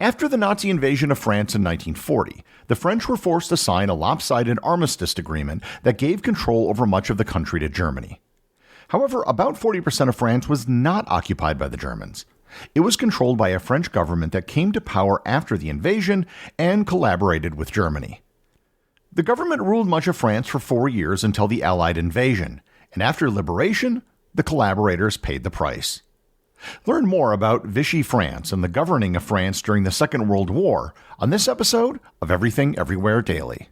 After the Nazi invasion of France in 1940, the French were forced to sign a lopsided armistice agreement that gave control over much of the country to Germany. However, about 40% of France was not occupied by the Germans. It was controlled by a French government that came to power after the invasion and collaborated with Germany. The government ruled much of France for 4 years until the Allied invasion, and after liberation, the collaborators paid the price. Learn more about Vichy France and the governing of France during the Second World War on this episode of Everything Everywhere Daily.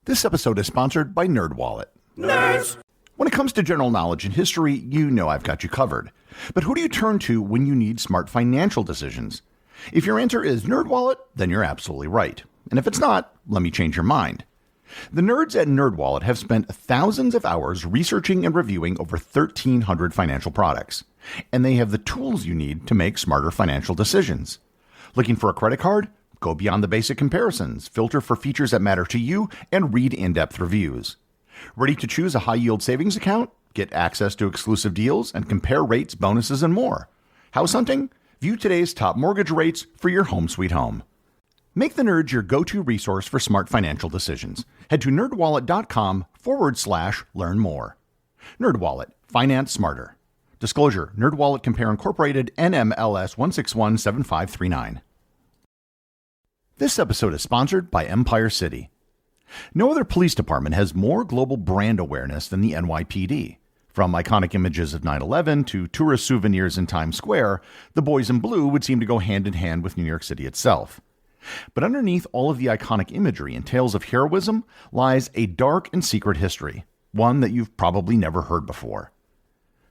This episode is sponsored by NerdWallet. Nerds! When it comes to general knowledge and history, you know I've got you covered. But who do you turn to when you need smart financial decisions? If your answer is NerdWallet, then you're absolutely right. And if it's not, let me change your mind. The nerds at NerdWallet have spent thousands of hours researching and reviewing over 1,300 financial products. And they have the tools you need to make smarter financial decisions. Looking for a credit card? Go beyond the basic comparisons, filter for features that matter to you, and read in-depth reviews. Ready to choose a high-yield savings account? Get access to exclusive deals and compare rates, bonuses, and more. House hunting? View today's top mortgage rates for your home sweet home. Make the Nerds your go-to resource for smart financial decisions. Head to nerdwallet.com/learn more. NerdWallet. Finance smarter. Disclosure. NerdWallet Compare Incorporated, NMLS 1617539. This episode is sponsored by Empire City. No other police department has more global brand awareness than the NYPD. From iconic images of 9/11 to tourist souvenirs in Times Square, the boys in blue would seem to go hand in hand with New York City itself. But underneath all of the iconic imagery and tales of heroism lies a dark and secret history, one that you've probably never heard before.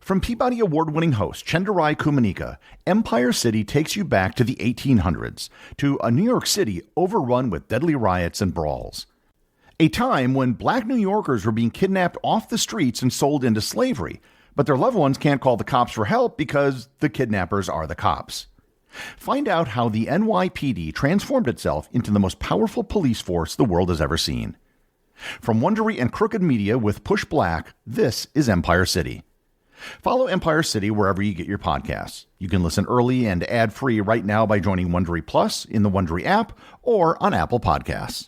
From Peabody Award-winning host Chendarai Kumanika, Empire City takes you back to the 1800s, to a New York City overrun with deadly riots and brawls. A time when black New Yorkers were being kidnapped off the streets and sold into slavery, but their loved ones can't call the cops for help because the kidnappers are the cops. Find out how the NYPD transformed itself into the most powerful police force the world has ever seen. From Wondery and Crooked Media with Push Black, this is Empire City. Follow Empire City wherever you get your podcasts. You can listen early and ad-free right now by joining Wondery Plus in the Wondery app or on Apple Podcasts.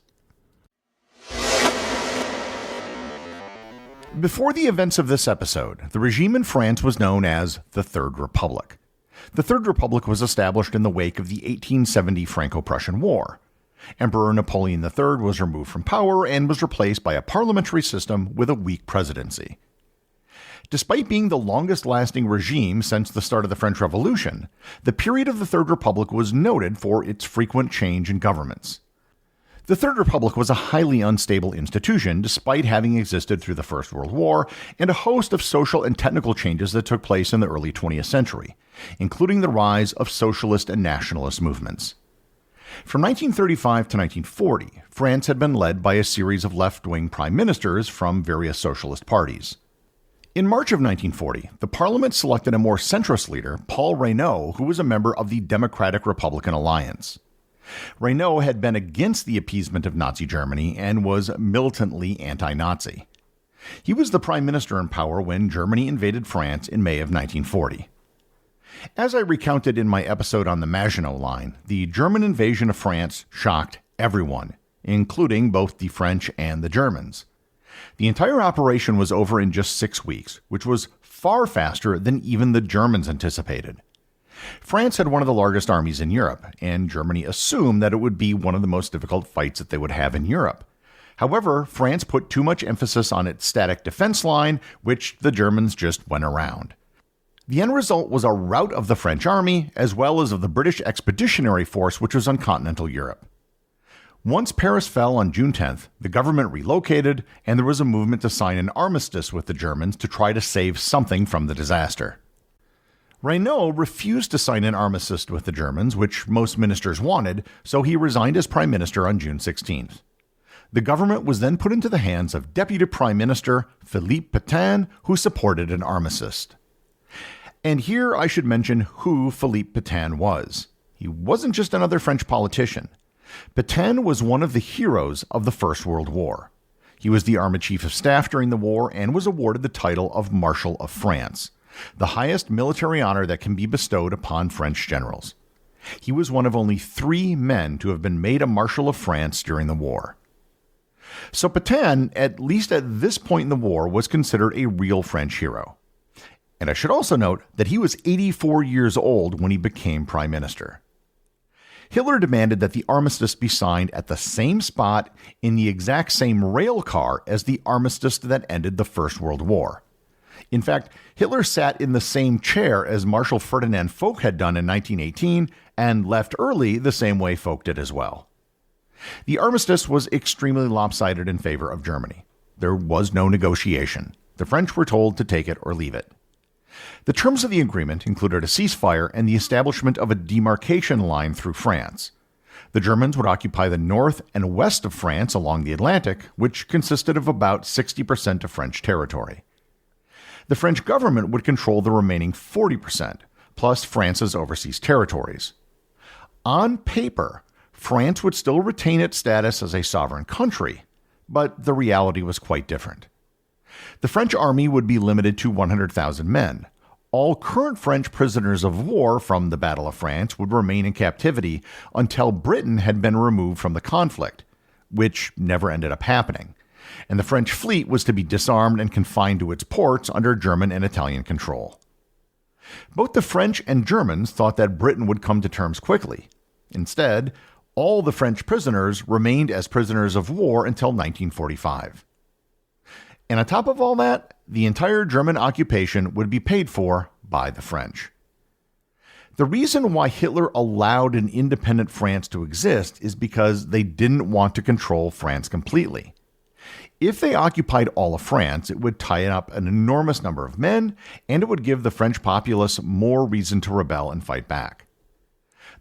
Before the events of this episode, the regime in France was known as the Third Republic. The Third Republic was established in the wake of the 1870 Franco-Prussian War. Emperor Napoleon III was removed from power and was replaced by a parliamentary system with a weak presidency. Despite being the longest-lasting regime since the start of the French Revolution, the period of the Third Republic was noted for its frequent change in governments. The Third Republic was a highly unstable institution despite having existed through the First World War and a host of social and technical changes that took place in the early 20th century, including the rise of socialist and nationalist movements. From 1935 to 1940, France had been led by a series of left-wing prime ministers from various socialist parties. In March of 1940, the parliament selected a more centrist leader, Paul Reynaud, who was a member of the Democratic-Republican Alliance. Reynaud had been against the appeasement of Nazi Germany and was militantly anti-Nazi. He was the prime minister in power when Germany invaded France in May of 1940. As I recounted in my episode on the Maginot Line, the German invasion of France shocked everyone, including both the French and the Germans. The entire operation was over in just 6 weeks, which was far faster than even the Germans anticipated. France had one of the largest armies in Europe, and Germany assumed that it would be one of the most difficult fights that they would have in Europe. However, France put too much emphasis on its static defense line, which the Germans just went around. The end result was a rout of the French army, as well as of the British Expeditionary Force, which was on continental Europe. Once Paris fell on June 10th, the government relocated, and there was a movement to sign an armistice with the Germans to try to save something from the disaster. Reynaud refused to sign an armistice with the Germans, which most ministers wanted, so he resigned as prime minister on June 16th. The government was then put into the hands of Deputy Prime Minister Philippe Pétain, who supported an armistice. And here I should mention who Philippe Pétain was. He wasn't just another French politician. Pétain was one of the heroes of the First World War. He was the Army Chief of Staff during the war and was awarded the title of Marshal of France, the highest military honor that can be bestowed upon French generals. He was one of only 3 men to have been made a Marshal of France during the war. So Pétain, at least at this point in the war, was considered a real French hero. And I should also note that he was 84 years old when he became prime minister. Hitler demanded that the armistice be signed at the same spot in the exact same rail car as the armistice that ended the First World War. In fact, Hitler sat in the same chair as Marshal Ferdinand Foch had done in 1918 and left early the same way Foch did as well. The armistice was extremely lopsided in favor of Germany. There was no negotiation. The French were told to take it or leave it. The terms of the agreement included a ceasefire and the establishment of a demarcation line through France. The Germans would occupy the north and west of France along the Atlantic, which consisted of about 60% of French territory. The French government would control the remaining 40%, plus France's overseas territories. On paper, France would still retain its status as a sovereign country, but the reality was quite different. The French army would be limited to 100,000 men. All current French prisoners of war from the Battle of France would remain in captivity until Britain had been removed from the conflict, which never ended up happening, and the French fleet was to be disarmed and confined to its ports under German and Italian control. Both the French and Germans thought that Britain would come to terms quickly. Instead, all the French prisoners remained as prisoners of war until 1945. And on top of all that, the entire German occupation would be paid for by the French. The reason why Hitler allowed an independent France to exist is because they didn't want to control France completely. If they occupied all of France, it would tie up an enormous number of men, and it would give the French populace more reason to rebel and fight back.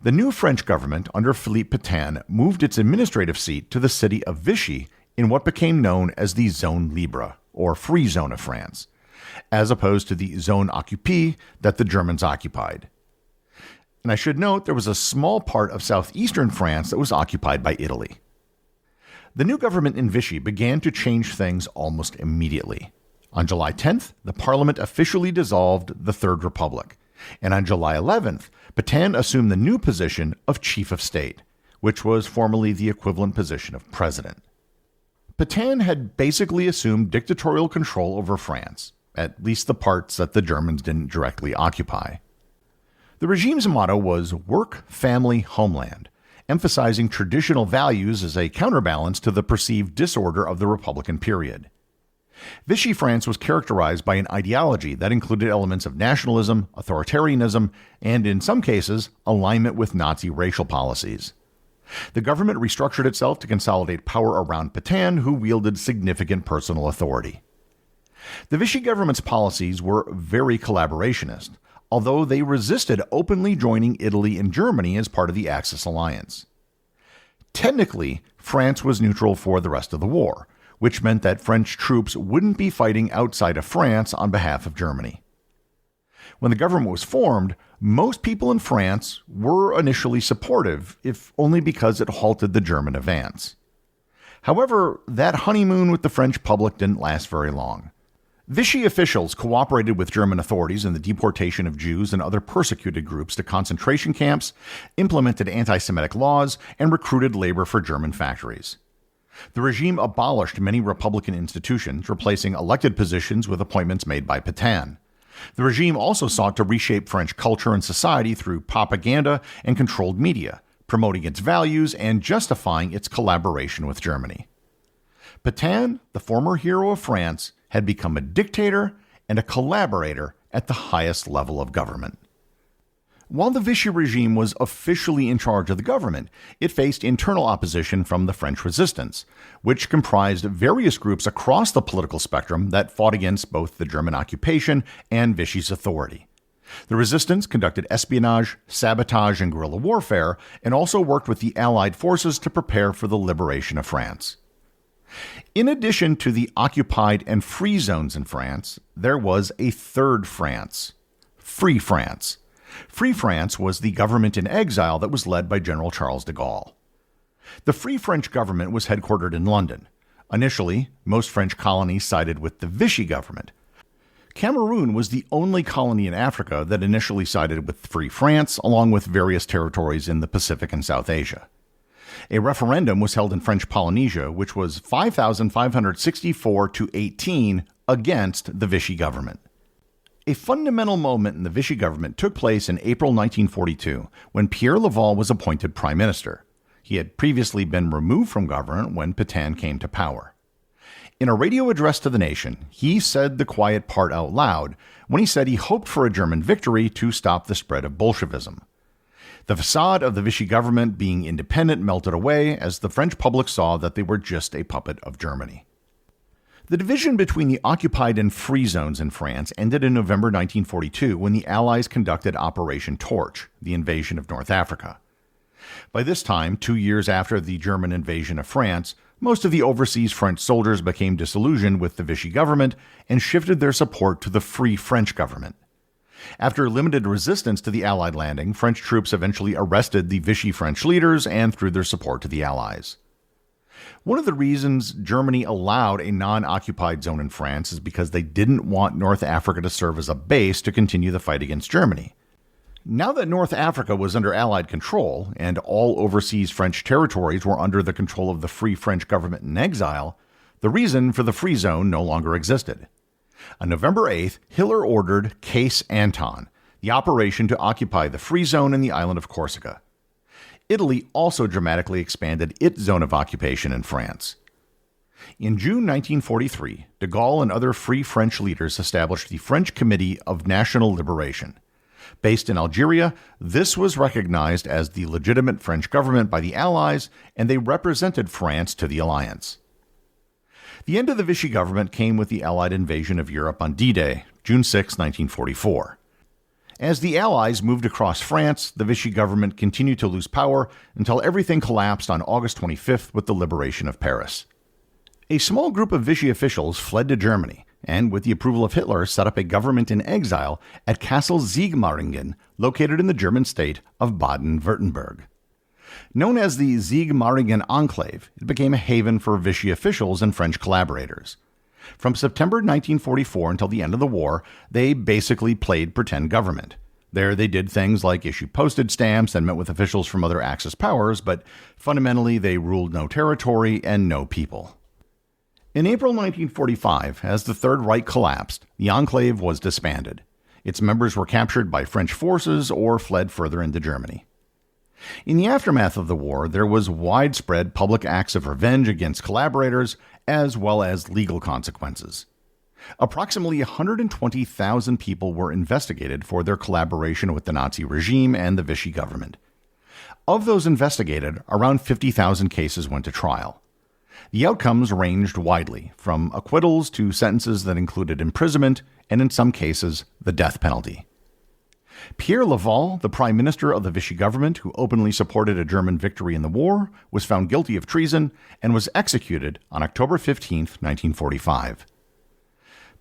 The new French government under Philippe Pétain moved its administrative seat to the city of Vichy in what became known as the Zone Libre, or Free Zone of France, as opposed to the Zone Occupée that the Germans occupied. And I should note there was a small part of southeastern France that was occupied by Italy. The new government in Vichy began to change things almost immediately. On July 10th, the parliament officially dissolved the Third Republic, and on July 11th, Pétain assumed the new position of Chief of State, which was formerly the equivalent position of president. Pétain had basically assumed dictatorial control over France, at least the parts that the Germans didn't directly occupy. The regime's motto was Work, Family, Homeland, emphasizing traditional values as a counterbalance to the perceived disorder of the Republican period. Vichy France was characterized by an ideology that included elements of nationalism, authoritarianism, and in some cases, alignment with Nazi racial policies. The government restructured itself to consolidate power around Pétain, who wielded significant personal authority. The Vichy government's policies were very collaborationist, although they resisted openly joining Italy and Germany as part of the Axis alliance. Technically, France was neutral for the rest of the war, which meant that French troops wouldn't be fighting outside of France on behalf of Germany. When the government was formed, most people in France were initially supportive, if only because it halted the German advance. However, that honeymoon with the French public didn't last very long. Vichy officials cooperated with German authorities in the deportation of Jews and other persecuted groups to concentration camps, implemented anti-Semitic laws, and recruited labor for German factories. The regime abolished many Republican institutions, replacing elected positions with appointments made by Pétain. The regime also sought to reshape French culture and society through propaganda and controlled media, promoting its values and justifying its collaboration with Germany. Pétain, the former hero of France, had become a dictator and a collaborator at the highest level of government. While the Vichy regime was officially in charge of the government, it faced internal opposition from the French resistance, which comprised various groups across the political spectrum that fought against both the German occupation and Vichy's authority. The resistance conducted espionage, sabotage, and guerrilla warfare, and also worked with the Allied forces to prepare for the liberation of France. In addition to the occupied and free zones in France, there was a third France, Free France. Free France was the government in exile that was led by General Charles de Gaulle. The Free French government was headquartered in London. Initially, most French colonies sided with the Vichy government. Cameroon was the only colony in Africa that initially sided with Free France, along with various territories in the Pacific and South Asia. A referendum was held in French Polynesia, which was 5,564 to 18 against the Vichy government. A fundamental moment in the Vichy government took place in April 1942, when Pierre Laval was appointed prime minister. He had previously been removed from government when Pétain came to power. In a radio address to the nation, he said the quiet part out loud when he said he hoped for a German victory to stop the spread of Bolshevism. The facade of the Vichy government being independent melted away as the French public saw that they were just a puppet of Germany. The division between the occupied and free zones in France ended in November 1942 when the Allies conducted Operation Torch, the invasion of North Africa. By this time, 2 years after the German invasion of France, most of the overseas French soldiers became disillusioned with the Vichy government and shifted their support to the Free French government. After limited resistance to the Allied landing, French troops eventually arrested the Vichy French leaders and threw their support to the Allies. One of the reasons Germany allowed a non-occupied zone in France is because they didn't want North Africa to serve as a base to continue the fight against Germany. Now that North Africa was under Allied control, and all overseas French territories were under the control of the Free French government in exile, the reason for the Free Zone no longer existed. On November 8th, Hitler ordered Case Anton, the operation to occupy the Free Zone in the island of Corsica. Italy also dramatically expanded its zone of occupation in France. In June 1943, de Gaulle and other Free French leaders established the French Committee of National Liberation. Based in Algeria, this was recognized as the legitimate French government by the Allies, and they represented France to the alliance. The end of the Vichy government came with the Allied invasion of Europe on D-Day, June 6, 1944. As the Allies moved across France, the Vichy government continued to lose power until everything collapsed on August 25th with the liberation of Paris. A small group of Vichy officials fled to Germany, and with the approval of Hitler, set up a government in exile at Castle Sigmaringen, located in the German state of Baden-Württemberg. Known as the Sigmaringen Enclave, it became a haven for Vichy officials and French collaborators. From September 1944 until the end of the war, they basically played pretend government. There they did things like issue postage stamps and met with officials from other Axis powers, but fundamentally they ruled no territory and no people. In April 1945, as the Third Reich collapsed, the Enclave was disbanded. Its members were captured by French forces or fled further into Germany. In the aftermath of the war, there was widespread public acts of revenge against collaborators, as well as legal consequences. Approximately 120,000 people were investigated for their collaboration with the Nazi regime and the Vichy government. Of those investigated, around 50,000 cases went to trial. The outcomes ranged widely, from acquittals to sentences that included imprisonment and, in some cases, the death penalty. Pierre Laval, the prime minister of the Vichy government who openly supported a German victory in the war, was found guilty of treason and was executed on October 15, 1945.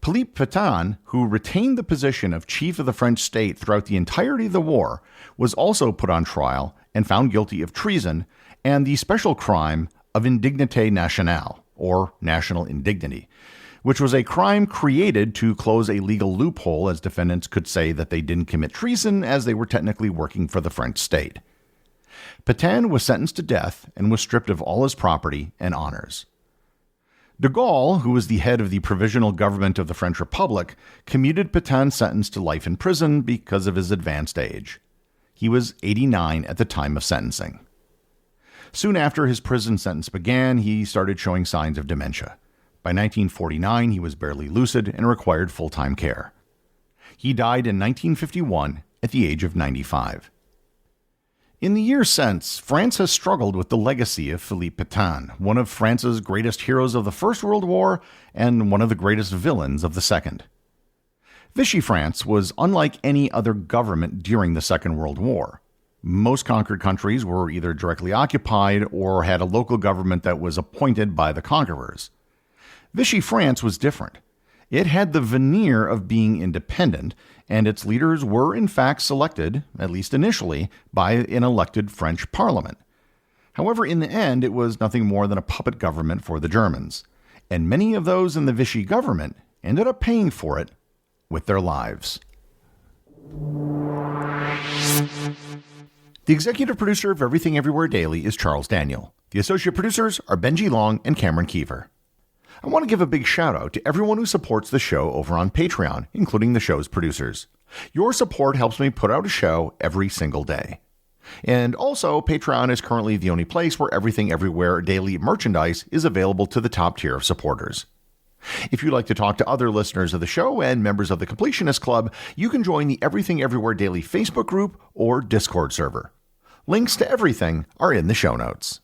Philippe Pétain, who retained the position of chief of the French state throughout the entirety of the war, was also put on trial and found guilty of treason and the special crime of indignité nationale, or national indignity, which was a crime created to close a legal loophole as defendants could say that they didn't commit treason as they were technically working for the French state. Pétain was sentenced to death and was stripped of all his property and honors. De Gaulle, who was the head of the provisional government of the French Republic, commuted Pétain's sentence to life in prison because of his advanced age. He was 89 at the time of sentencing. Soon after his prison sentence began, he started showing signs of dementia. By 1949, he was barely lucid and required full-time care. He died in 1951 at the age of 95. In the years since, France has struggled with the legacy of Philippe Pétain, one of France's greatest heroes of the First World War and one of the greatest villains of the Second. Vichy France was unlike any other government during the Second World War. Most conquered countries were either directly occupied or had a local government that was appointed by the conquerors. Vichy France was different. It had the veneer of being independent, and its leaders were in fact selected, at least initially, by an elected French parliament. However, in the end, it was nothing more than a puppet government for the Germans, and many of those in the Vichy government ended up paying for it with their lives. The executive producer of Everything Everywhere Daily is Charles Daniel. The associate producers are Benji Long and Cameron Kieffer. I want to give a big shout out to everyone who supports the show over on Patreon, including the show's producers. Your support helps me put out a show every single day. And also, Patreon is currently the only place where Everything Everywhere Daily merchandise is available to the top tier of supporters. If you'd like to talk to other listeners of the show and members of the Completionist Club, you can join the Everything Everywhere Daily Facebook group or Discord server. Links to everything are in the show notes.